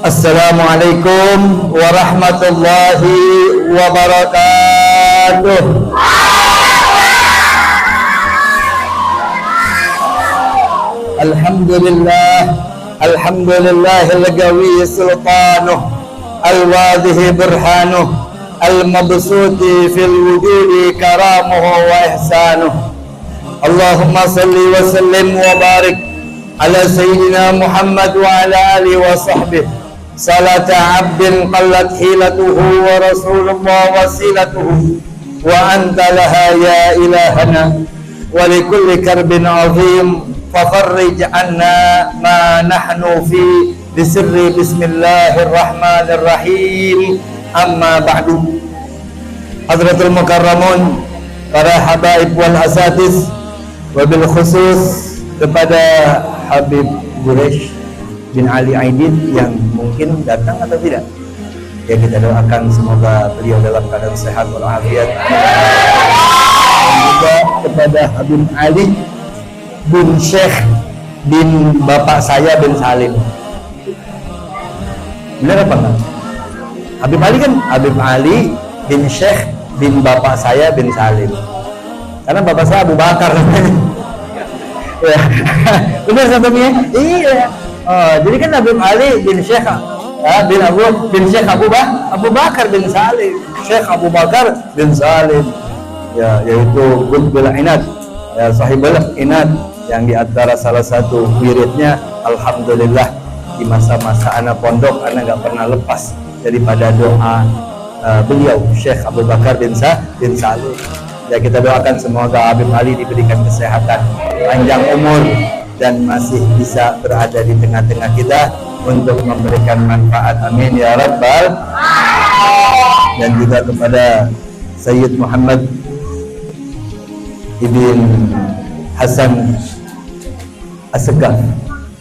Assalamualaikum warahmatullahi wabarakatuh. Alhamdulillah, alhamdulillahil qawi sultanuh, al-wadih burhanuh, al-mabsuti fil wujudi karamuhu wa ihsanuh. Allahumma salli wa sallim wa barik ala sayyidina Muhammad wa ala alihi wa sahbihi salata abdin qallat hilatuhu wa rasulullah wasilatuhu wa anta laha ya ilahana wa likulli karbin azim fafarrij anna ma nahnu fi bisirri bismillahirrahmanirrahim amma ba'du. Hadratul mukarramun, para habaib wal asatiz, wabil khusus kepada Habib Quraish bin Ali Aidin yang mungkin datang atau tidak, ya kita doakan semoga beliau dalam keadaan sehat walafiat. Dan juga kepada Habib Ali bin Syekh bin bapak saya bin Salim. Benar apa enggak? Habib Ali kan Habib Ali bin Syekh bin bapak saya bin Salim, karena bapak saya Abu Bakar. Ya. Benar satunya? Iya. Oh, jadi kan Habib Ali bin Syekh bin Syekh Abu Bakar bin Salim, Syekh Abu Bakar bin Salim, ya, yaitu Qutbul Inad, ya, Sahibul Inad, yang di antara salah satu wiridnya, alhamdulillah di masa-masa anak pondok anak nggak pernah lepas daripada doa beliau Syekh Abu Bakar bin Salim. Ya, kita doakan semoga Habib Ali diberikan kesehatan, panjang umur, dan masih bisa berada di tengah-tengah kita untuk memberikan manfaat. Amin ya rabbal. Dan juga kepada Sayyid Muhammad Ibn Hasan As-Segaf,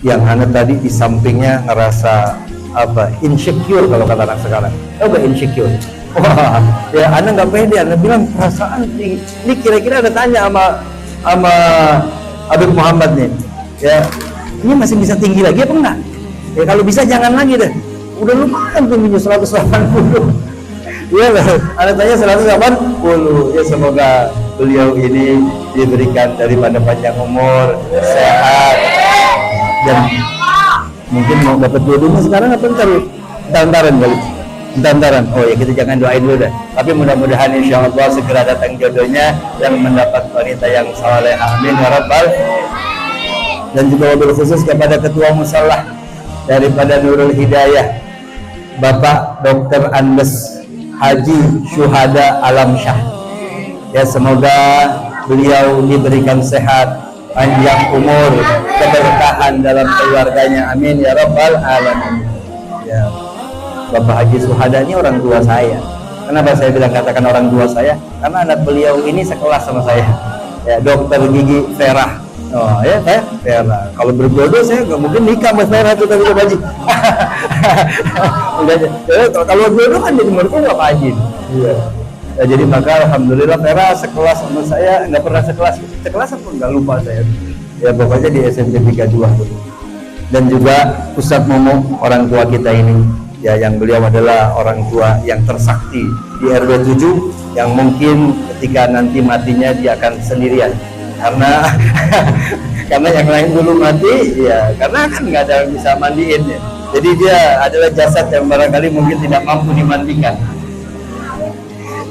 yang anak tadi di sampingnya ngerasa insecure kalau kata anak sekarang. Insecure. Wah, ya anak nggak pede, anak bilang perasaan ini kira-kira ada tanya sama Habib Muhammad nih, ya ini masih bisa tinggi lagi apa enggak? Ya kalau bisa jangan lagi deh, udah lumayan tingginya 180. Ya lah, anak tanya 180. Ya semoga beliau ini diberikan daripada panjang umur, sehat, dan mungkin mau dapat jodohnya sekarang apa ntaran kali. Dantaran. Oh ya, kita jangan doain dulu dah. Tapi mudah-mudahan insya Allah segera datang jodohnya yang mendapat wanita yang saleh. Amin ya rabbal. Dan juga wabil khusus kepada ketua musallah daripada Nurul Hidayah, Bapak Dr. Andes Haji Syuhada Alam Syah. Ya, semoga beliau diberikan sehat, panjang umur, keberkahan dalam keluarganya. Amin ya rabbal alamin. Ya. Bapak Haji Syuhada ini orang tua saya. Kenapa saya bilang katakan orang tua saya? Karena anak beliau ini sekelas sama saya. Ya, Dokter Gigi Ferah. Oh ya, Ferah. Kalau berjodoh saya nggak mungkin nikah sama Ferah itu tadi Pak Haji. Kalau jodoh kan jadi mertua Pak Haji. Iya. Ya, jadi maka alhamdulillah Ferah sekelas sama saya, nggak pernah sekelas pun nggak lupa saya. Ya pokoknya di SMP 32. Dan juga Ustadz Momo, orang tua kita ini. Ya, yang beliau adalah orang tua yang tersakti di RW 7, yang mungkin ketika nanti matinya dia akan sendirian karena karena yang lain dulu mati, ya karena kan nggak ada yang bisa mandiin ya. Jadi dia adalah jasad yang barangkali mungkin tidak mampu dimandikan.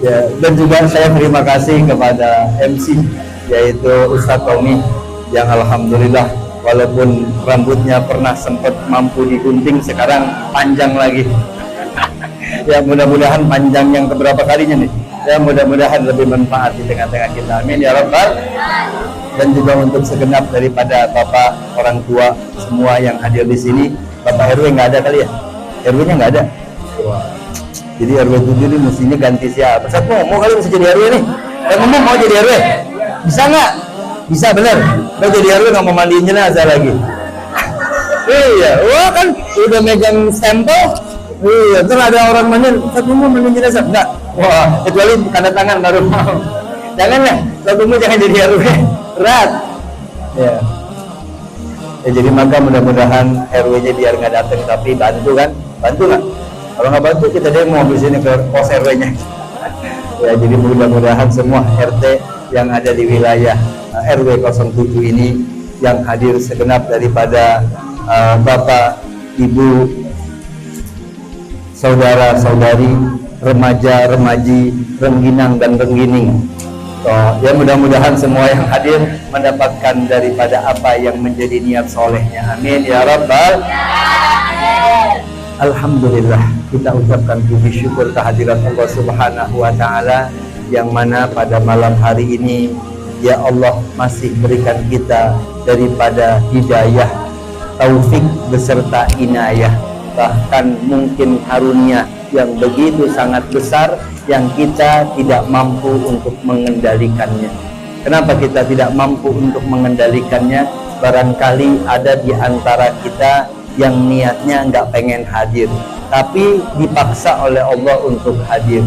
Ya, dan juga saya terima kasih kepada MC, yaitu Ustadz Tommy, yang alhamdulillah walaupun rambutnya pernah sempat mampu digunting, sekarang panjang lagi. Ya mudah-mudahan panjang yang keberapa kalinya nih. Ya mudah-mudahan lebih manfaat di tengah-tengah kita. Amin ya rabbal. Dan juga untuk segenap daripada bapak orang tua semua yang hadir di sini. Bapak RW nggak ada kali ya? RW-nya nggak ada. Wah. Jadi RW 7 ini mestinya ganti siapa? Mau kali bisa jadi RW nih? Ngomong mau jadi RW? Bisa nggak? Bisa bener. Lo jadi RW nggak mau mandiin jenazah lagi. Iya, wah kan udah megang stempel. Iya, terus ada orang mandiin, satu mau mandiin jenazah enggak? Wah, kecuali tanda tangan baru mau. Jangan lah, satu mau jangan jadi RW. Berat. Ya. Ya, jadi maka mudah-mudahan RW-nya biar nggak datang tapi bantu kan. Bantu nggak? Kalau nggak bantu kita demo di sini ke pos RW-nya. Ya, jadi mudah-mudahan semua RT yang ada di wilayah RW 07 ini yang hadir segenap daripada Bapak, Ibu, saudara-saudari, remaja-remaji, rengginang dan renggining. So, ya mudah-mudahan semua yang hadir mendapatkan daripada apa yang menjadi niat solehnya. Amin ya Rabbal. Alhamdulillah, kita ucapkan puji syukur kehadiran Allah Subhanahu wa Ta'ala, yang mana pada malam hari ini ya Allah masih berikan kita daripada hidayah, taufik beserta inayah, bahkan mungkin karunia yang begitu sangat besar yang kita tidak mampu untuk mengendalikannya. Kenapa kita tidak mampu untuk mengendalikannya? Barangkali ada di antara kita yang niatnya nggak pengen hadir, tapi dipaksa oleh Allah untuk hadir.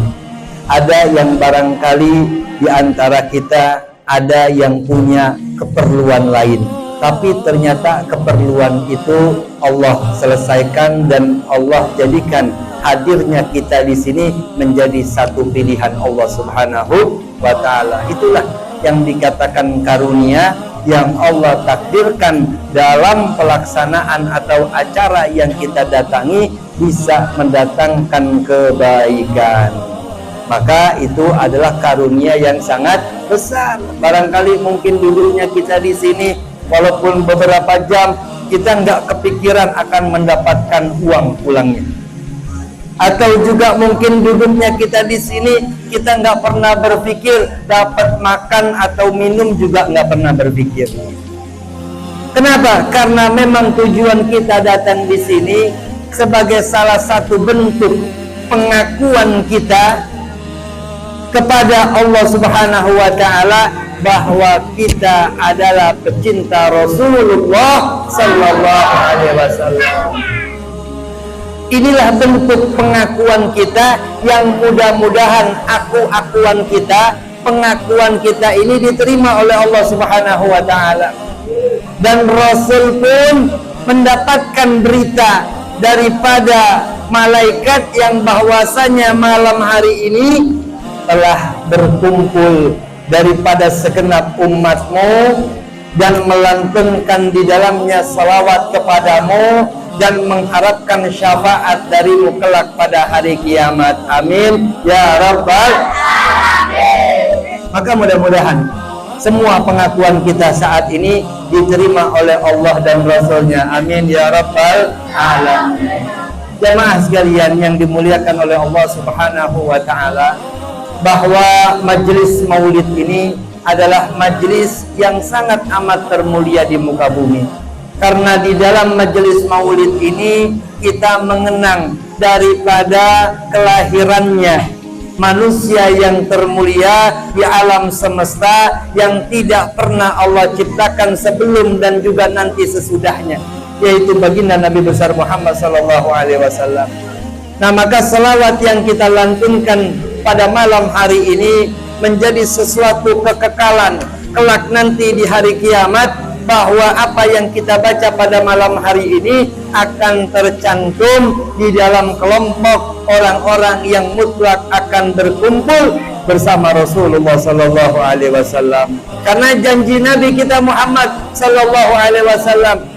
Ada yang barangkali di antara kita ada yang punya keperluan lain, tapi ternyata keperluan itu Allah selesaikan dan Allah jadikan hadirnya kita di sini menjadi satu pilihan Allah Subhanahu wa Ta'ala. Itulah yang dikatakan karunia yang Allah takdirkan dalam pelaksanaan atau acara yang kita datangi bisa mendatangkan kebaikan. Maka itu adalah karunia yang sangat besar. Barangkali mungkin duduknya kita di sini walaupun beberapa jam, kita nggak kepikiran akan mendapatkan uang pulangnya. Atau juga mungkin duduknya kita di sini, kita nggak pernah berpikir dapat makan atau minum, juga nggak pernah berpikir. Kenapa? Karena memang tujuan kita datang di sini sebagai salah satu bentuk pengakuan kita kepada Allah Subhanahu wa Ta'ala bahwa kita adalah pecinta Rasulullah Sallallahu Alaihi Wasallam. Inilah bentuk pengakuan kita yang mudah-mudahan akuan kita, pengakuan kita ini diterima oleh Allah Subhanahu wa Ta'ala. Dan Rasul pun mendapatkan berita daripada malaikat yang bahwasanya malam hari ini telah berkumpul daripada segenap umatmu dan melantunkan di dalamnya salawat kepadamu dan mengharapkan syafaat darimu kelak pada hari kiamat. Amin ya Rabbal Alamin. Maka mudah-mudahan semua pengakuan kita saat ini diterima oleh Allah dan Rasulnya. Amin ya Rabbal Alamin. Jemaah sekalian yang dimuliakan oleh Allah Subhanahu wa Ta'ala, bahwa majelis maulid ini adalah majelis yang sangat amat termulia di muka bumi. Karena di dalam majelis maulid ini kita mengenang daripada kelahirannya manusia yang termulia di alam semesta yang tidak pernah Allah ciptakan sebelum dan juga nanti sesudahnya, yaitu baginda Nabi besar Muhammad Sallallahu Alaihi Wasallam. Nah, maka selawat yang kita lantunkan pada malam hari ini menjadi sesuatu kekekalan kelak nanti di hari kiamat, bahwa apa yang kita baca pada malam hari ini akan tercantum di dalam kelompok orang-orang yang mutlak akan berkumpul bersama Rasulullah Sallallahu Alaihi Wasallam. Karena janji Nabi kita Muhammad Sallallahu Alaihi Wasallam,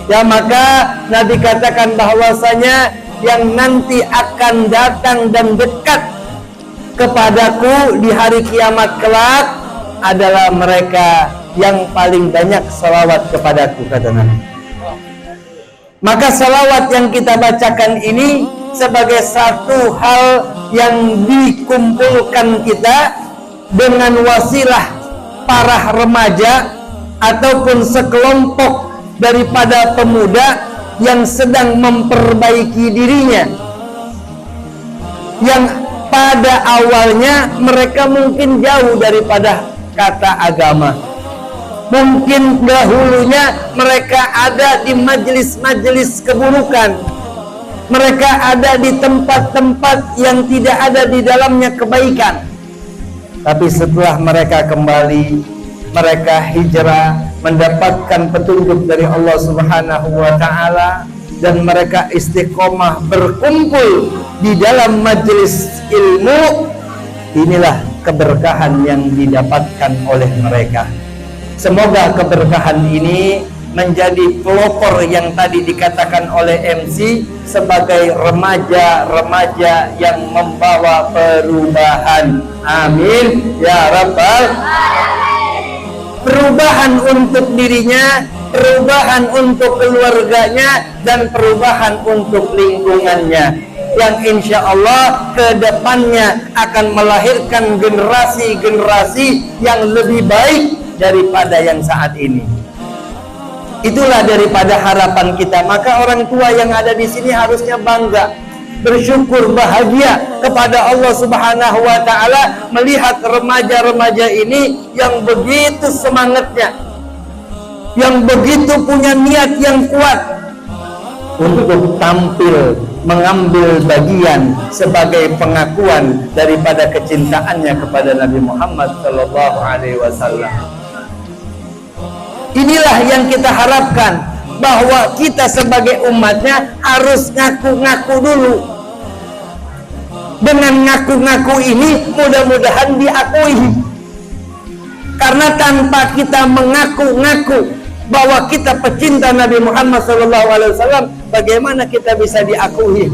ya, maka Nabi katakan bahwasanya yang nanti akan datang dan dekat kepadaku di hari kiamat kelak adalah mereka yang paling banyak salawat kepadaku, kata Nabi. Maka salawat yang kita bacakan ini sebagai satu hal yang dikumpulkan kita dengan wasilah para remaja ataupun sekelompok daripada pemuda yang sedang memperbaiki dirinya, yang pada awalnya mereka mungkin jauh daripada kata agama. Mungkin dahulunya mereka ada di majelis-majelis keburukan, mereka ada di tempat-tempat yang tidak ada di dalamnya kebaikan. Tapi setelah mereka kembali, mereka hijrah, mendapatkan petunjuk dari Allah Subhanahu wa Ta'ala, dan mereka istiqomah berkumpul di dalam majelis ilmu, inilah keberkahan yang didapatkan oleh mereka. Semoga keberkahan ini menjadi pelopor yang tadi dikatakan oleh MC sebagai remaja-remaja yang membawa perubahan. Amin ya rabbal alamin. Perubahan untuk dirinya, perubahan untuk keluarganya, dan perubahan untuk lingkungannya, yang insya Allah ke depannya akan melahirkan generasi-generasi yang lebih baik daripada yang saat ini. Itulah daripada harapan kita. Maka orang tua yang ada di sini harusnya bangga, bersyukur, bahagia kepada Allah Subhanahu wa taala melihat remaja-remaja ini yang begitu semangatnya, yang begitu punya niat yang kuat untuk tampil mengambil bagian sebagai pengakuan daripada kecintaannya kepada Nabi Muhammad sallallahu alaihi wasallam. Inilah yang kita harapkan, bahwa kita sebagai umatnya harus ngaku-ngaku dulu. Dengan ngaku-ngaku ini mudah-mudahan diakui. Karena tanpa kita mengaku-ngaku bahwa kita pecinta Nabi Muhammad SAW, bagaimana kita bisa diakui?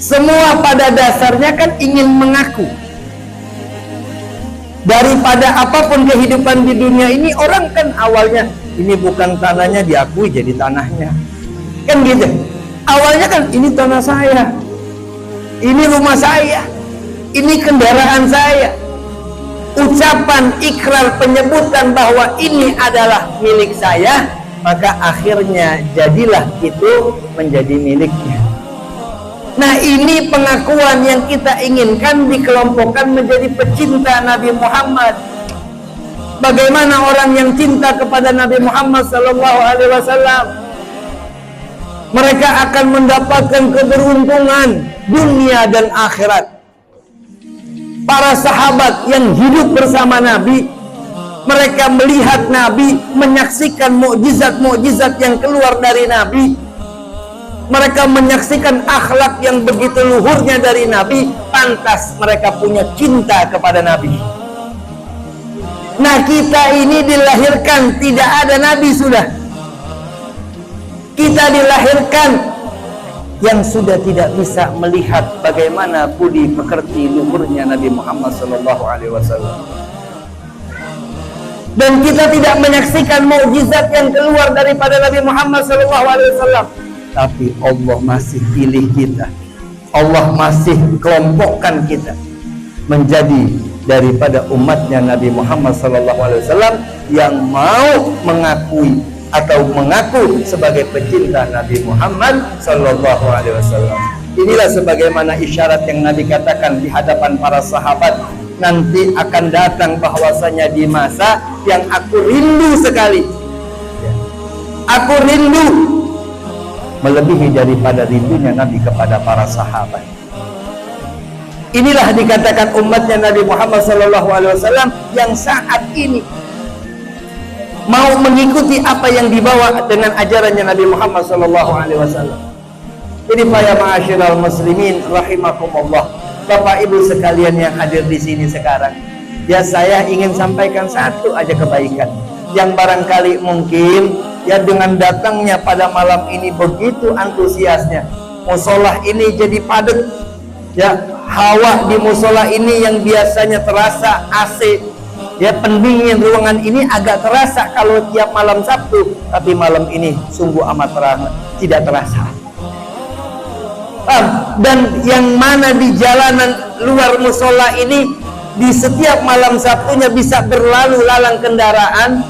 Semua pada dasarnya kan ingin mengaku. Daripada apapun kehidupan di dunia ini, orang kan awalnya ini bukan tanahnya, diakui jadi tanahnya, kan gitu. Awalnya kan ini tanah saya, ini rumah saya, ini kendaraan saya. Ucapan ikrar penyebutan bahwa ini adalah milik saya, maka akhirnya jadilah itu menjadi miliknya. Nah, ini pengakuan yang kita inginkan dikelompokkan menjadi pecinta Nabi Muhammad. Bagaimana orang yang cinta kepada Nabi Muhammad SAW, mereka akan mendapatkan keberuntungan dunia dan akhirat. Para sahabat yang hidup bersama Nabi, mereka melihat Nabi, menyaksikan mukjizat-mukjizat yang keluar dari Nabi. Mereka menyaksikan akhlak yang begitu luhurnya dari Nabi, pantas mereka punya cinta kepada Nabi. Nah, kita ini dilahirkan tidak ada Nabi sudah. Kita dilahirkan yang sudah tidak bisa melihat bagaimana budi pekerti luhurnya Nabi Muhammad SAW. Dan kita tidak menyaksikan mukjizat yang keluar daripada Nabi Muhammad SAW. Tapi Allah masih pilih kita, Allah masih kelompokkan kita menjadi daripada umatnya Nabi Muhammad SAW yang mau mengakui atau mengaku sebagai pecinta Nabi Muhammad SAW. Inilah sebagaimana isyarat yang Nabi katakan di hadapan para sahabat, nanti akan datang bahwasanya di masa yang aku rindu sekali, aku rindu melebihi daripada rindunya Nabi kepada para sahabat. Inilah dikatakan umatnya Nabi Muhammad SAW yang saat ini mau mengikuti apa yang dibawa dengan ajarannya Nabi Muhammad SAW. Jadi para ma'asyiral muslimin rahimakumullah, Bapak Ibu sekalian yang hadir di sini sekarang, ya saya ingin sampaikan satu aja kebaikan yang barangkali mungkin ya dengan datangnya pada malam ini begitu antusiasnya, musola ini jadi padat. Ya, hawa di musola ini yang biasanya terasa AC, ya pendingin ruangan ini agak terasa kalau tiap malam Sabtu, tapi malam ini sungguh amat tidak terasa. Dan yang mana di jalanan luar musola ini di setiap malam Sabtunya bisa berlalu lalang kendaraan,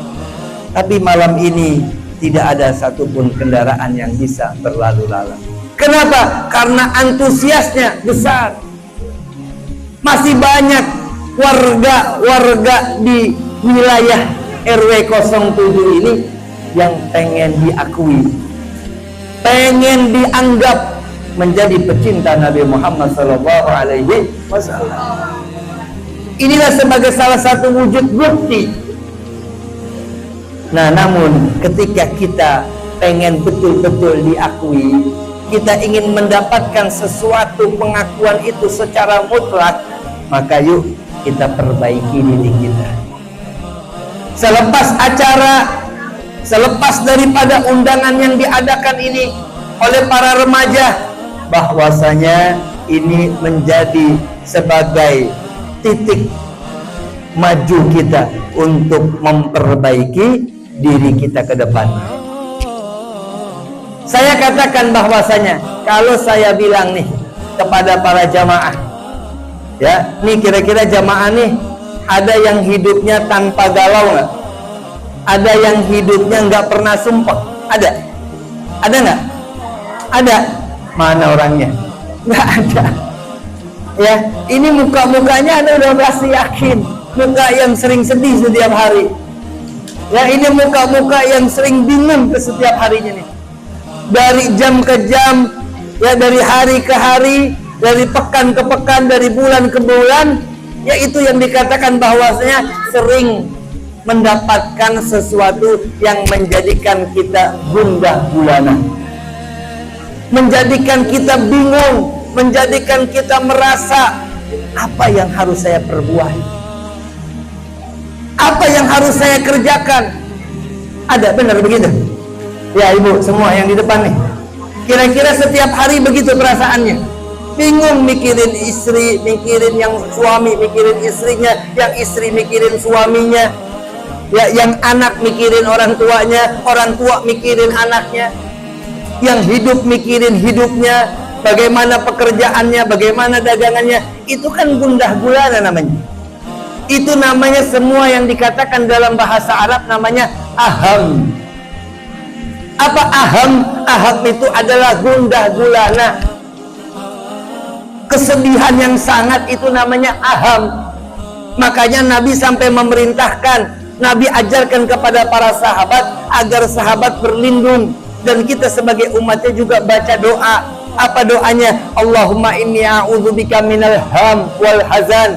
tapi malam ini tidak ada satupun kendaraan yang bisa berlalu lalang. Kenapa? Karena antusiasnya besar. Masih banyak warga-warga di wilayah RW 07 ini yang pengen diakui, pengen dianggap menjadi pecinta Nabi Muhammad SAW. Inilah sebagai salah satu wujud bukti. Nah, namun ketika kita pengen betul-betul diakui, kita ingin mendapatkan sesuatu pengakuan itu secara mutlak, maka yuk kita perbaiki diri kita. Selepas acara, selepas daripada undangan yang diadakan ini oleh para remaja, bahwasanya ini menjadi sebagai titik maju kita untuk memperbaiki diri kita ke depan. Saya katakan bahwasanya kalau saya bilang nih kepada para jamaah, ya, nih kira-kira jamaah nih ada yang hidupnya tanpa galau nggak? Ada yang hidupnya nggak pernah sumpah? Ada? Ada nggak? Ada. Mana orangnya? Nggak ada. Ya, ini muka-mukanya Anda udah pasti yakin, muka yang sering sedih setiap hari. Ya, ini muka-muka yang sering bingung ke setiap harinya nih. Dari jam ke jam, ya, dari hari ke hari, dari pekan ke pekan, dari bulan ke bulan, ya, itu yang dikatakan bahwasanya sering mendapatkan sesuatu yang menjadikan kita gundah gulana, menjadikan kita bingung, menjadikan kita merasa apa yang harus saya perbuat, apa yang harus saya kerjakan. Ada benar begitu? Ya ibu semua yang di depan nih, kira-kira setiap hari begitu perasaannya, bingung mikirin istri, mikirin yang suami, mikirin istrinya, yang istri mikirin suaminya, ya, yang anak mikirin orang tuanya, orang tua mikirin anaknya, yang hidup mikirin hidupnya, bagaimana pekerjaannya, bagaimana dagangannya. Itu kan gundah gulana namanya. Itu namanya semua yang dikatakan dalam bahasa Arab namanya aham. Apa aham? Aham itu adalah gundah gulana, kesedihan yang sangat, itu namanya aham. Makanya Nabi sampai memerintahkan, Nabi ajarkan kepada para sahabat agar sahabat berlindung, dan kita sebagai umatnya juga baca doa. Apa doanya? Allahumma inni a'udzubika minal ham wal hazan.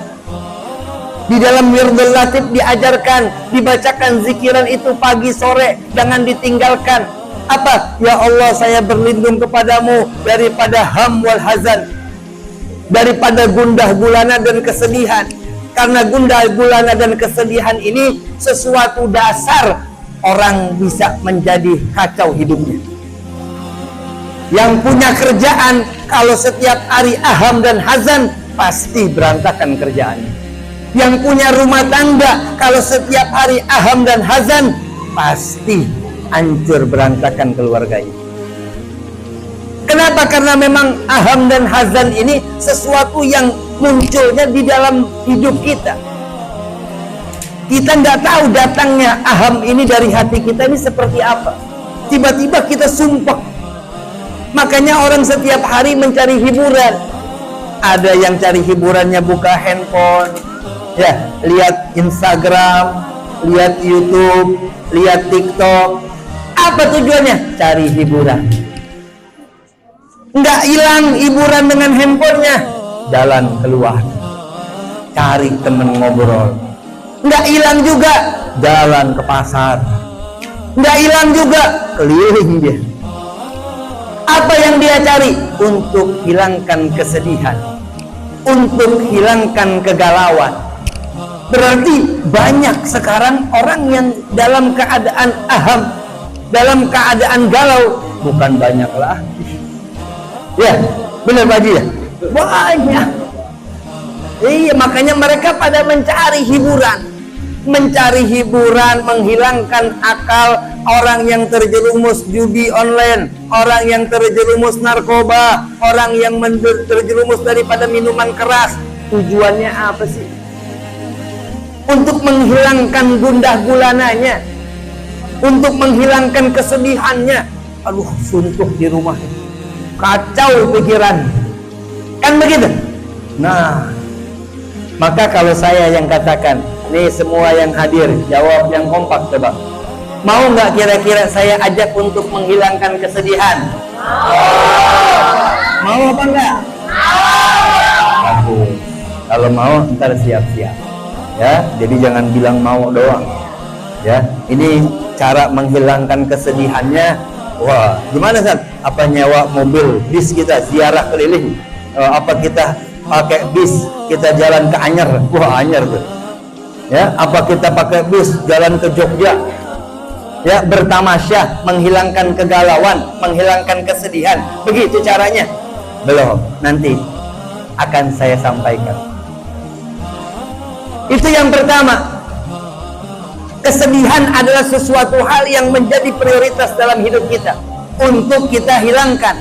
Di dalam Wirdul Latif diajarkan, dibacakan zikiran itu pagi sore, jangan ditinggalkan. Apa? Ya Allah, saya berlindung kepadamu daripada ham wal hazan, daripada gundah gulana dan kesedihan. Karena gundah gulana dan kesedihan ini sesuatu dasar orang bisa menjadi kacau hidupnya. Yang punya kerjaan, kalau setiap hari aham dan hazan, pasti berantakan kerjaannya. Yang punya rumah tangga, kalau setiap hari aham dan hazan, pasti hancur berantakan keluarganya. Kenapa? Karena memang aham dan hazan ini sesuatu yang munculnya di dalam hidup kita. Kita nggak tahu datangnya aham ini dari hati kita ini seperti apa. Tiba-tiba kita sumpah. Makanya orang setiap hari mencari hiburan. Ada yang cari hiburannya buka handphone, ya, lihat Instagram, lihat YouTube, lihat TikTok. Apa tujuannya? Cari hiburan. Nggak hilang hiburan dengan handphonenya, jalan keluar, cari temen ngobrol. Nggak hilang juga jalan ke pasar. Nggak hilang juga keliling dia. Apa yang dia cari? Untuk hilangkan kesedihan, untuk hilangkan kegalauan. Berarti banyak sekarang orang yang dalam keadaan aham, dalam keadaan galau. Bukan banyak lah, ya benar Pak Haji ya, banyak. Iya, makanya mereka pada mencari hiburan, menghilangkan akal. Orang yang terjerumus judi online, orang yang terjerumus narkoba, orang yang terjerumus daripada minuman keras. Tujuannya apa sih? Untuk menghilangkan gundah gulananya, untuk menghilangkan kesedihannya. Aduh, suntuk di rumah, kacau pikiran, kan begitu? Nah, maka kalau saya yang katakan, nih semua yang hadir, jawab yang kompak coba. Mau nggak kira-kira saya ajak untuk menghilangkan kesedihan? Mau apa enggak? Bagus. Kalau mau ntar siap-siap, ya. Jadi jangan bilang mau doang, ya. Ini cara menghilangkan kesedihannya Wah, gimana San? Apa nyewa mobil bis kita ziarah keliling? Apa kita pakai bis kita jalan ke Anyer? Wah, Anyer tuh. Ya, apa kita pakai bis jalan ke Jogja? Ya, bertamasya, menghilangkan kegalauan, menghilangkan kesedihan. Begitu caranya. Belum, nanti akan saya sampaikan. Itu yang pertama. Kesedihan adalah sesuatu hal yang menjadi prioritas dalam hidup kita untuk kita hilangkan.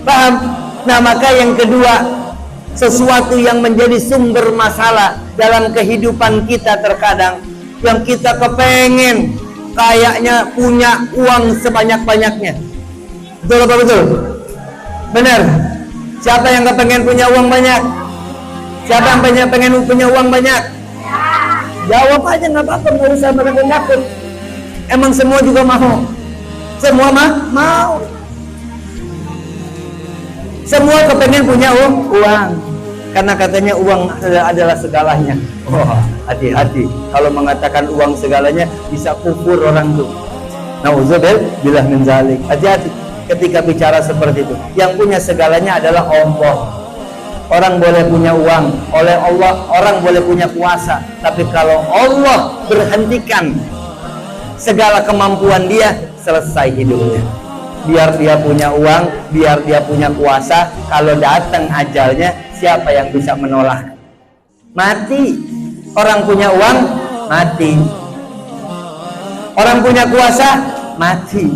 Paham? Nah, maka yang kedua, sesuatu yang menjadi sumber masalah dalam kehidupan kita terkadang, yang kita kepengen kayaknya punya uang sebanyak-banyaknya. Betul apa betul? Benar. Siapa yang kepengen punya uang banyak? Siapa yang pengen punya uang banyak? Jawab aja, nggak apa-apa, nggak usah takut. Emang semua juga mau? Semua mau. Semua kepengen punya uang, karena katanya uang adalah segalanya. Oh, hati-hati kalau mengatakan uang segalanya, bisa kufur orang tuh. Nauzubillah min dzalik. Hati-hati ketika bicara seperti itu. Yang punya segalanya adalah Allah. Orang boleh punya uang, oleh Allah orang boleh punya kuasa, tapi kalau Allah berhentikan segala kemampuan dia, selesai hidupnya. Biar dia punya uang, biar dia punya kuasa, kalau datang ajalnya, siapa yang bisa menolak? Mati. Orang punya uang, mati. Orang punya kuasa, mati.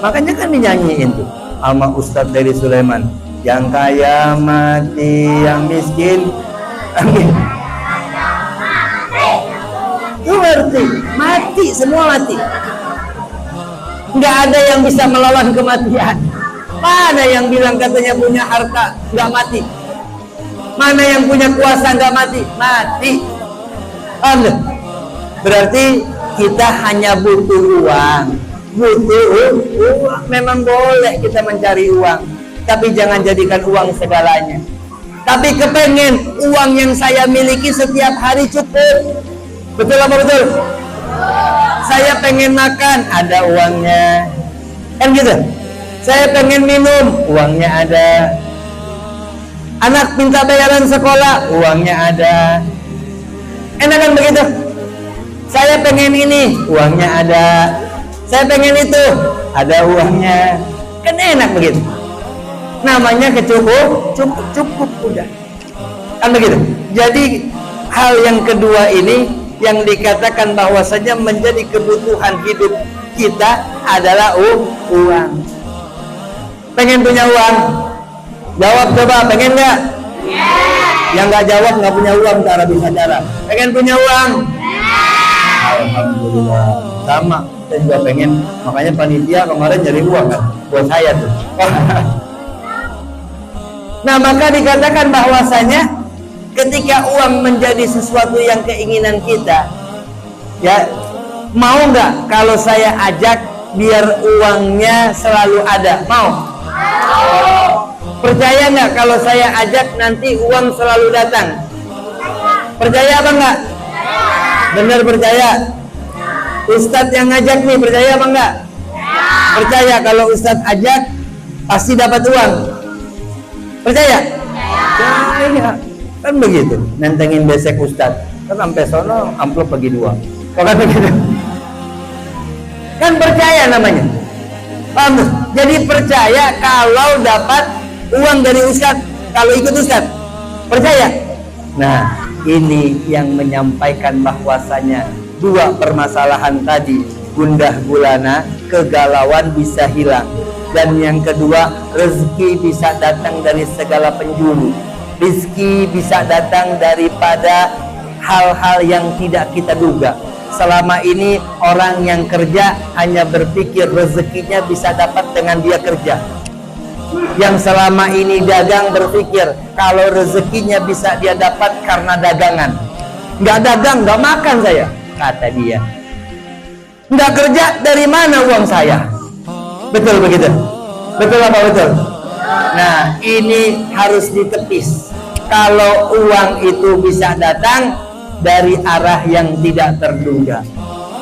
Makanya kan dinyanyiin tuh sama Ustadz dari Sulaiman, yang kaya mati, yang miskin itu ngerti, mati, semua mati. Nggak ada yang bisa melawan kematian. Mana yang bilang katanya punya harta nggak mati? Mana yang punya kuasa nggak mati? Mati. Berarti kita hanya butuh uang. Butuh uang. Memang boleh kita mencari uang, tapi jangan jadikan uang segalanya. Tapi kepengen uang yang saya miliki setiap hari cukup. Betul apa betul? Saya pengen makan, ada uangnya. Kan gitu. Saya pengen minum, uangnya ada. Anak minta bayaran sekolah, uangnya ada. Enak kan begitu? Saya pengen ini, uangnya ada. Saya pengen itu, ada uangnya. Kan enak begitu. Namanya cukup udah. Kan begitu. Jadi hal yang kedua ini yang dikatakan bahwasanya menjadi kebutuhan hidup kita adalah uang. Pengen punya uang? Jawab coba, pengen nggak? Yang nggak jawab nggak punya uang, cara bisa cara. Pengen punya uang? Alhamdulillah. Sama, saya juga pengen. Makanya panitia kemarin nyari uang kan buat saya tuh. Nah, maka dikatakan bahwasanya ketika uang menjadi sesuatu yang keinginan kita, ya, mau nggak kalau saya ajak biar uangnya selalu ada? Mau? Percaya nggak kalau saya ajak nanti uang selalu datang? Percaya apa nggak? Bener percaya? Ustadz yang ngajak nih, percaya apa nggak? Percaya kalau Ustadz ajak pasti dapat uang? Percaya? Percaya. Kan begitu, nentengin besek Ustadz, kan sampai sono amplop bagi dua. Kan begitu. Kan percaya namanya. Paham? Jadi percaya kalau dapat uang dari Ustadz, kalau ikut Ustadz. Percaya? Nah, ini yang menyampaikan bahwasanya dua permasalahan tadi, gundah gulana, kegalauan bisa hilang. Dan yang kedua, rezeki bisa datang dari segala penjuru. Rezeki bisa datang daripada hal-hal yang tidak kita duga. Selama ini orang yang kerja hanya berpikir rezekinya bisa dapat dengan dia kerja. Yang selama ini dagang berpikir kalau rezekinya bisa dia dapat karena dagangan. Nggak dagang, nggak makan saya, kata dia. Nggak kerja, dari mana uang saya? Betul begitu? Betul apa betul? Nah, ini harus ditepis. Kalau uang itu bisa datang dari arah yang tidak terduga.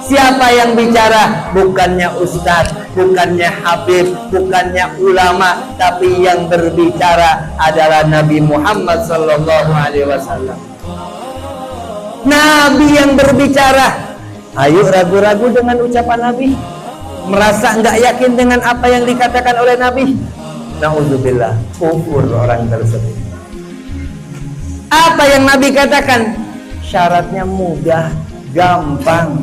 Siapa yang bicara? Bukannya ustadz, bukannya habib, bukannya ulama, tapi yang berbicara adalah Nabi Muhammad sallallahu alaihi wasallam. Nabi yang berbicara. Ayo ragu-ragu dengan ucapan Nabi? Merasa nggak yakin dengan apa yang dikatakan oleh Nabi? Na'udzubillah, kufur orang tersebut. Apa yang Nabi katakan? Syaratnya mudah, gampang.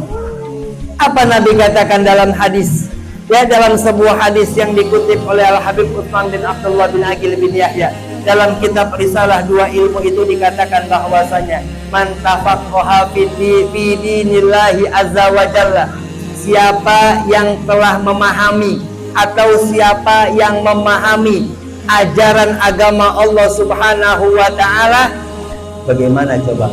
Apa Nabi katakan dalam hadis? Ya, dalam sebuah hadis yang dikutip oleh Al-Habib Utsman bin Abdullah bin Aqil bin Yahya dalam kitab Risalah Dua Ilmu itu dikatakan bahwasanya man tafaqaha fi dinillahi azza wa jalla, siapa yang telah memahami atau siapa yang memahami ajaran agama Allah Subhanahu wa taala. Bagaimana coba?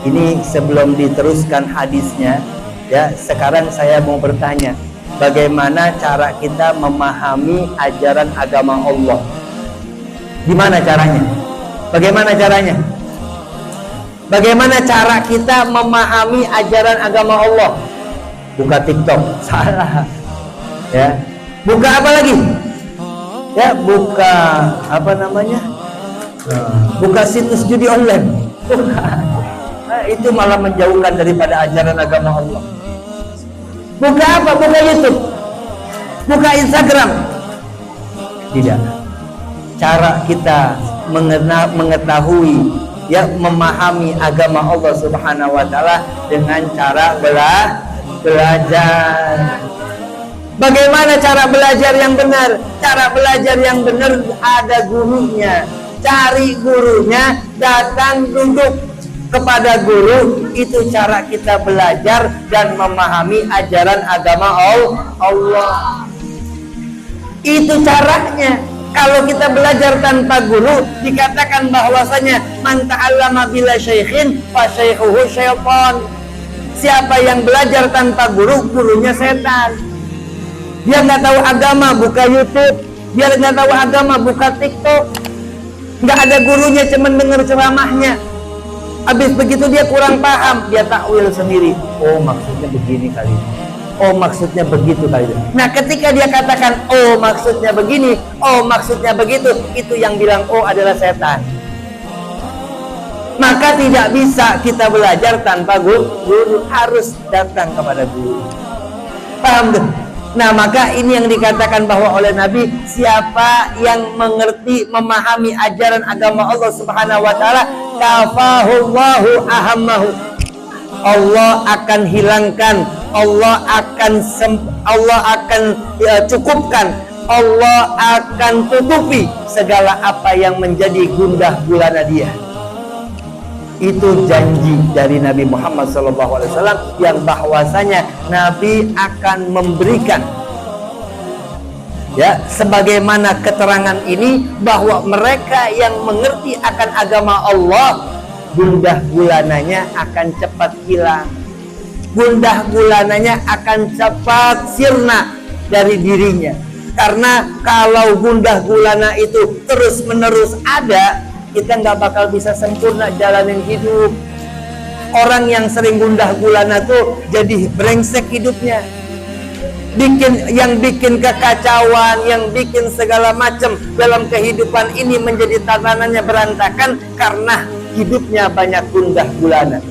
Ini sebelum diteruskan hadisnya, ya, sekarang saya mau bertanya, bagaimana cara kita memahami ajaran agama Allah? Gimana caranya? Bagaimana caranya? Bagaimana cara kita memahami ajaran agama Allah? Buka TikTok, salah. Ya, buka apa lagi? Ya, buka apa namanya? Buka situs judi online. Nah, itu malah menjauhkan daripada ajaran agama Allah. Buka apa? Buka YouTube, buka Instagram. Tidak. Cara kita mengetahui, ya, memahami agama Allah Subhanahu wa taala dengan cara belajar. Bagaimana cara belajar yang benar? Cara belajar yang benar ada gurunya. Cari gurunya, datang duduk kepada guru. Itu cara kita belajar dan memahami ajaran agama Allah. Itu caranya. Kalau kita belajar tanpa guru, dikatakan bahwasanya man ta'allama bila syaikhin fa syaikhuhu syaitan. Siapa yang belajar tanpa guru, gurunya setan. Dia nggak tahu agama, buka YouTube. Dia nggak tahu agama, buka TikTok. Nggak ada gurunya, cuman dengar ceramahnya. Habis begitu dia kurang paham, dia takwil sendiri. Oh, maksudnya begini kali ini. Oh, maksudnya begitu kali ini. Nah, ketika dia katakan, oh maksudnya begini, oh maksudnya begitu, itu yang bilang oh adalah setan. Maka tidak bisa kita belajar tanpa guru, harus datang kepada guru. Paham tuh? Nah, maka ini yang dikatakan bahwa oleh Nabi, siapa yang mengerti, memahami ajaran agama Allah Subhanahu wa taala, kafahullahu ahammahu. Allah akan hilangkan, Allah akan cukupkan, Allah akan tutupi segala apa yang menjadi gundah gulana dia. Itu janji dari Nabi Muhammad SAW yang bahwasanya Nabi akan memberikan, ya, sebagaimana keterangan ini bahwa mereka yang mengerti akan agama Allah, gundah gulananya akan cepat hilang, gundah gulananya akan cepat sirna dari dirinya. Karena kalau gundah gulana itu terus menerus ada, kita nggak bakal bisa sempurna jalanin hidup. Orang yang sering gundah gulana tuh jadi brengsek hidupnya, bikin kekacauan, yang bikin segala macam dalam kehidupan ini menjadi tatanannya berantakan karena hidupnya banyak gundah gulana.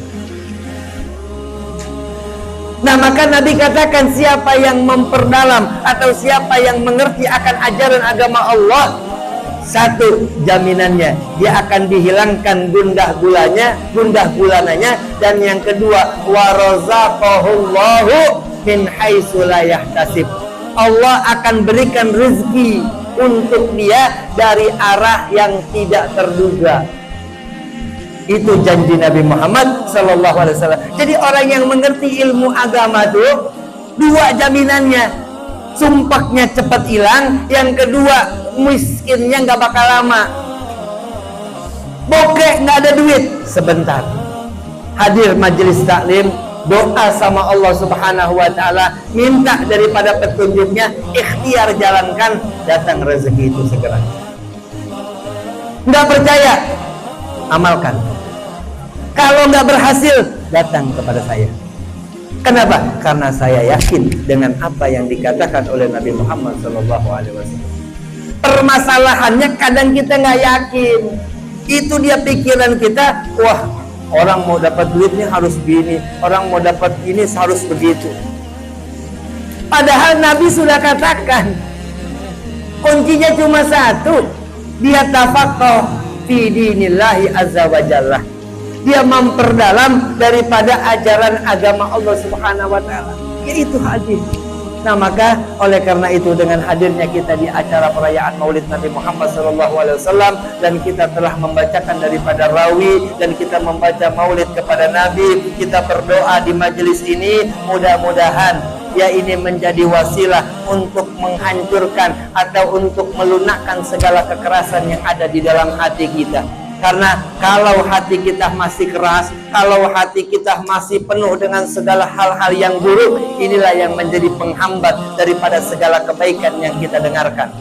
Nah, maka Nabi katakan siapa yang memperdalam atau siapa yang mengerti akan ajaran agama Allah, satu jaminannya dia akan dihilangkan gundah gulananya, dan yang kedua warazaqahullahu min haitsu la yahtasib. Allah akan berikan rezeki untuk dia dari arah yang tidak terduga. Itu janji Nabi Muhammad sallallahu alaihi wasallam. Jadi orang yang mengerti ilmu agama itu dua jaminannya, sumpahnya cepat hilang, yang kedua miskinnya nggak bakal lama. Bokeh nggak ada duit, sebentar. Hadir majelis taklim, doa sama Allah Subhanahu wa taala, minta daripada petunjuknya, ikhtiar jalankan, datang rezeki itu segera. Nggak percaya, amalkan. Kalau nggak berhasil, datang kepada saya. Kenapa? Karena saya yakin dengan apa yang dikatakan oleh Nabi Muhammad SAW. Permasalahannya kadang kita nggak yakin. Itu dia pikiran kita. Wah, orang mau dapat duitnya harus gini, orang mau dapat ini harus begitu. Padahal Nabi sudah katakan, kuncinya cuma satu. Dia tafaqquh fi dinillahi azza wa jalla. Dia memperdalam daripada ajaran agama Allah Subhanahu wa taala. Yaitu hadis. Nah, maka oleh karena itu dengan hadirnya kita di acara perayaan Maulid Nabi Muhammad SAW dan kita telah membacakan daripada rawi dan kita membaca Maulid kepada Nabi, kita berdoa di majelis ini, mudah-mudahan ya ini menjadi wasilah untuk menghancurkan atau untuk melunakkan segala kekerasan yang ada di dalam hati kita. Karena kalau hati kita masih keras, kalau hati kita masih penuh dengan segala hal-hal yang buruk, inilah yang menjadi penghambat daripada segala kebaikan yang kita dengarkan.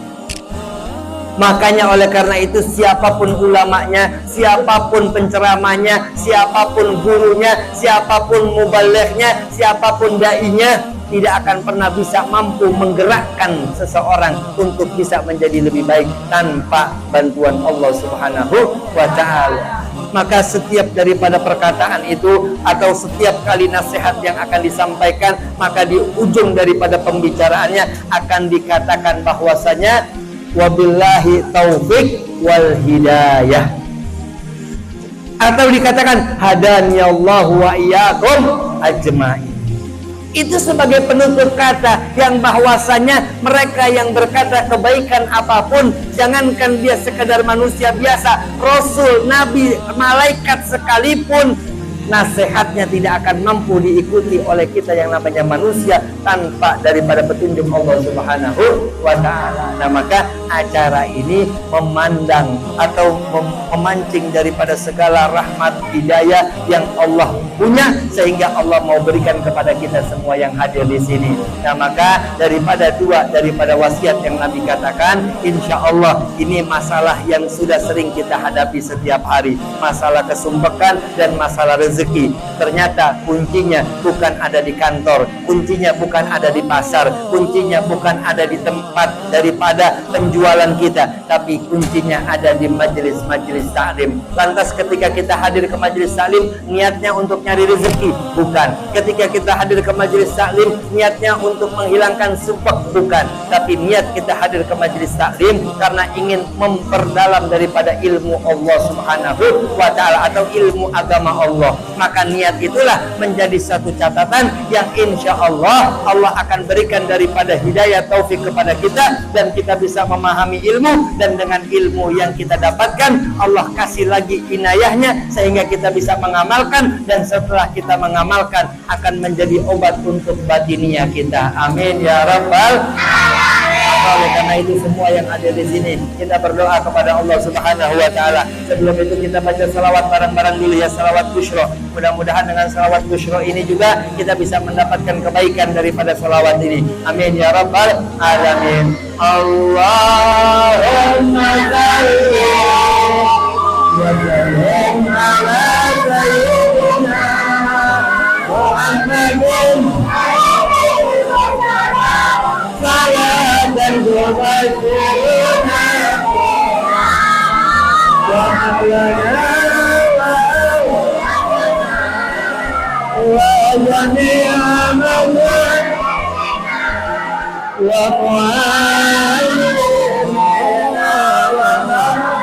Makanya oleh karena itu siapapun ulamanya, siapapun penceramahnya, siapapun gurunya, siapapun mubalighnya, siapapun da'inya, tidak akan pernah bisa mampu menggerakkan seseorang untuk bisa menjadi lebih baik tanpa bantuan Allah Subhanahu wa ta'ala. Maka setiap daripada perkataan itu atau setiap kali nasihat yang akan disampaikan, maka di ujung daripada pembicaraannya akan dikatakan bahwasanya wabillahi taufik wal hidayah, atau dikatakan hadaniyallahu wa iyyakum ajma'in. Itu sebagai penutup kata yang bahwasanya mereka yang berkata kebaikan apapun, jangankan dia sekedar manusia biasa, Rasul, Nabi, malaikat sekalipun, nasihatnya tidak akan mampu diikuti oleh kita yang namanya manusia tanpa daripada petunjuk Allah Subhanahu wa ta'ala. Nah, maka acara ini memandang atau memancing daripada segala rahmat hidayah yang Allah punya, sehingga Allah mau berikan kepada kita semua yang hadir di sini. Nah, maka daripada wasiat yang Nabi katakan, insya Allah ini masalah yang sudah sering kita hadapi setiap hari, masalah kesumpekan dan masalah rezeki. Ternyata kuncinya bukan ada di kantor, kuncinya bukan ada di pasar, kuncinya bukan ada di tempat daripada penjualan kita, tapi kuncinya ada di majelis-majelis taklim. Lantas ketika kita hadir ke majelis taklim, niatnya untuk nyari rezeki? Bukan. Ketika kita hadir ke majelis taklim, niatnya untuk menghilangkan sumpek? Bukan. Tapi niat kita hadir ke majelis taklim karena ingin memperdalam daripada ilmu Allah Subhanahu wa ta'ala atau ilmu agama Allah. Maka niat itulah menjadi satu catatan yang insya Allah Allah akan berikan daripada hidayah taufik kepada kita, dan kita bisa memahami ilmu, dan dengan ilmu yang kita dapatkan Allah kasih lagi inayahnya sehingga kita bisa mengamalkan, dan setelah kita mengamalkan akan menjadi obat untuk batiniah kita. Amin ya rabbal alamin. Oleh karena itu semua yang ada di sini kita berdoa kepada Allah Subhanahu wa ta'ala. Sebelum itu kita baca salawat bareng-bareng dulu ya, salawat busyra. Mudah-mudahan dengan salawat busyra ini juga kita bisa mendapatkan kebaikan daripada salawat ini. Amin ya rabbal alamin. Allahumma salli wa sallim ala sayyidina Muhammadin dan tubasyiruna wa ahlana wa jami'a man wa mu'allimina wa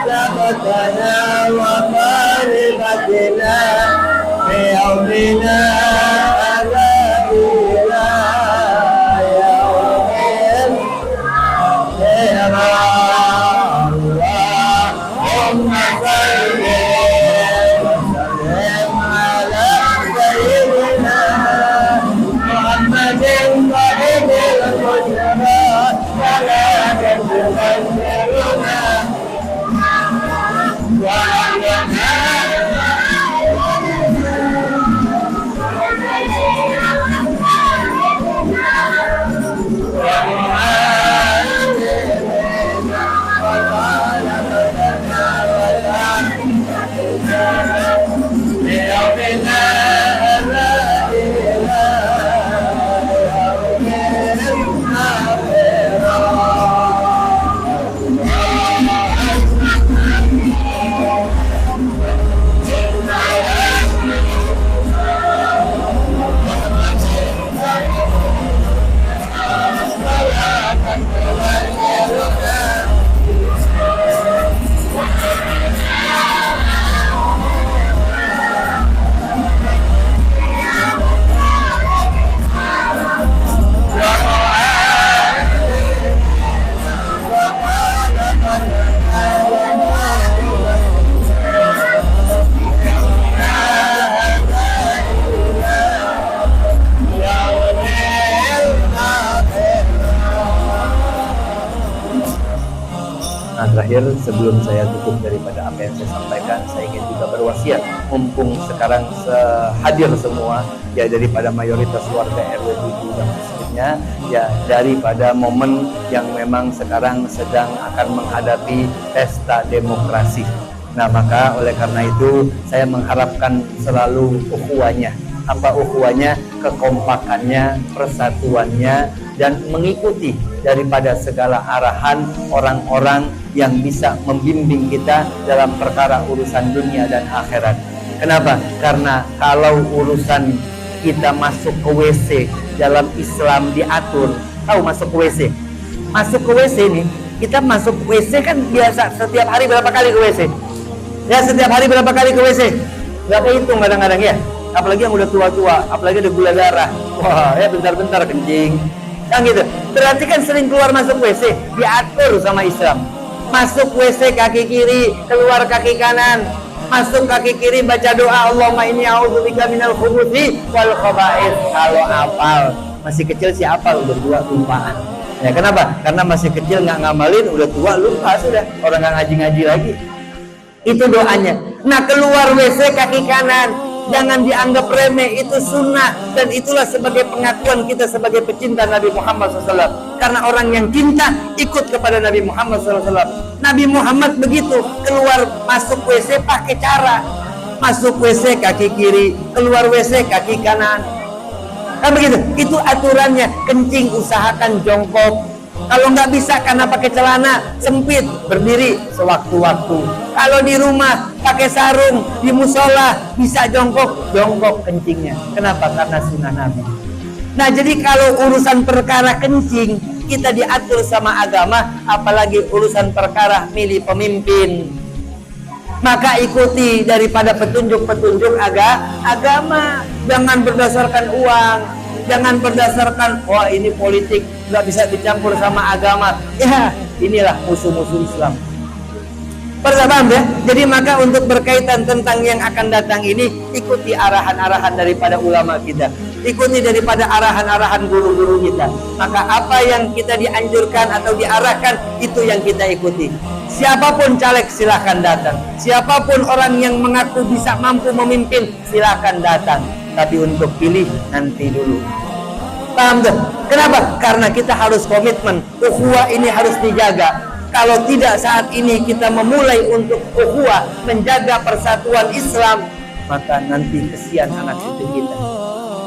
sabaqana wa qaribatina fi yawmina Nah, terakhir sebelum saya tutup daripada apa yang saya sampaikan, saya ingin juga berwasiat, mumpung sekarang hadir semua ya daripada mayoritas warga RW 7 dan seterusnya, ya daripada momen yang memang sekarang sedang akan menghadapi pesta demokrasi. Nah, maka oleh karena itu saya mengharapkan selalu ukhuwahnya. Apa ukhuwahnya? Kekompakannya, persatuannya, dan mengikuti daripada segala arahan orang-orang yang bisa membimbing kita dalam perkara urusan dunia dan akhirat. Kenapa? Karena kalau urusan kita masuk ke WC dalam Islam diatur, tahu masuk ke WC? Masuk ke WC nih, kita masuk WC kan biasa setiap hari berapa kali ke WC? Ya, setiap hari berapa kali ke WC? Gak kehitung kadang-kadang ya. Apalagi yang udah tua-tua, apalagi ada gula darah. Wah, ya bentar-bentar kencing. Kan gitu. Berarti kan sering keluar masuk WC, diatur sama Islam. Masuk WC kaki kiri, keluar kaki kanan. Masuk kaki kiri baca doa, Allahumma inni a'udzubika minal khubuthi wal khaba'ith. Kalau hafal, masih kecil sih hafal, udah tua lupa. Ya kenapa? Karena masih kecil nggak ngamalin, udah tua lupa sudah. Orang nggak ngaji-ngaji lagi. Itu doanya. Nah, keluar WC kaki kanan. Jangan dianggap remeh, itu sunnah. Dan itulah sebagai pengakuan kita sebagai pecinta Nabi Muhammad SAW. Karena orang yang cinta ikut kepada Nabi Muhammad SAW. Nabi Muhammad begitu, keluar masuk WC pakai cara. Masuk WC kaki kiri, keluar WC kaki kanan. Kan begitu, itu aturannya. Kencing usahakan jongkok. Kalau nggak bisa karena pakai celana sempit, berdiri sewaktu-waktu. Kalau di rumah pakai sarung, di musola bisa jongkok kencingnya. Kenapa? Karena sunnah Nabi. Nah, jadi kalau urusan perkara kencing kita diatur sama agama, apalagi urusan perkara milih pemimpin, maka ikuti daripada petunjuk-petunjuk agama. Jangan berdasarkan uang. Jangan berdasarkan, wah ini politik nggak bisa dicampur sama agama. Ya, inilah musuh-musuh Islam. Paham ya? Jadi maka untuk berkaitan tentang yang akan datang ini, ikuti arahan-arahan daripada ulama kita. Ikuti daripada arahan-arahan guru-guru kita. Maka apa yang kita dianjurkan atau diarahkan, itu yang kita ikuti. Siapapun caleg silahkan datang. Siapapun orang yang mengaku bisa mampu memimpin, silahkan datang. Tapi untuk pilih nanti dulu. Paham tuh? Kenapa? Karena kita harus komitmen. Ukhuwah ini harus dijaga. Kalau tidak saat ini kita memulai untuk ukhuwah, menjaga persatuan Islam, maka nanti kesian anak cucu kita.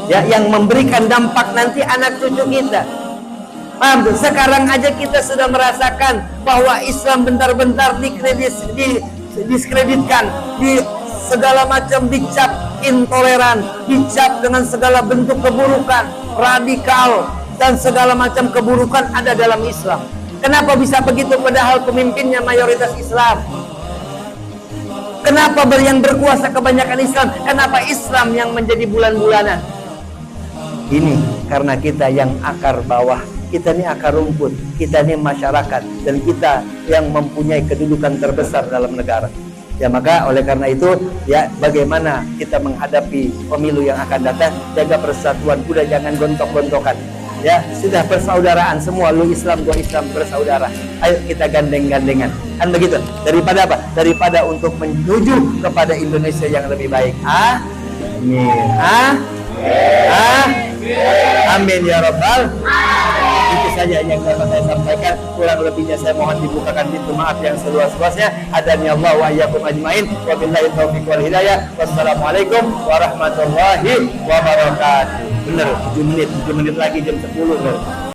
Ya, yang memberikan dampak nanti anak cucu kita. Paham tuh? Sekarang aja kita sudah merasakan bahwa Islam bentar-bentar diskreditkan, di segala macam dicap intoleran, dicap dengan segala bentuk keburukan, radikal, dan segala macam keburukan ada dalam Islam. Kenapa bisa begitu padahal pemimpinnya mayoritas Islam? Kenapa yang berkuasa kebanyakan Islam? Kenapa Islam yang menjadi bulan-bulanan? Ini karena kita yang akar bawah, kita ini akar rumput, kita ini masyarakat, dan kita yang mempunyai kedudukan terbesar dalam negara. Ya, maka oleh karena itu, ya bagaimana kita menghadapi pemilu yang akan datang, jaga persatuan, udah jangan gontok-gontokan. Ya, sudah persaudaraan semua, lu Islam, gua Islam, bersaudara. Ayo kita gandeng-gandengan. Kan begitu. Daripada apa? Daripada untuk menuju kepada Indonesia yang lebih baik. Amin. Amin ya Rabbal. Itu saja yang dapat saya sampaikan. Kurang lebihnya saya mohon dibukakan pintu maaf yang seluas-luasnya. Hadani Allah wa iyyakum ajmain. Wabillahi taufiq wal hidayah. Wassalamualaikum warahmatullahi wabarakatuh. Benar, 7 menit lagi jam 10.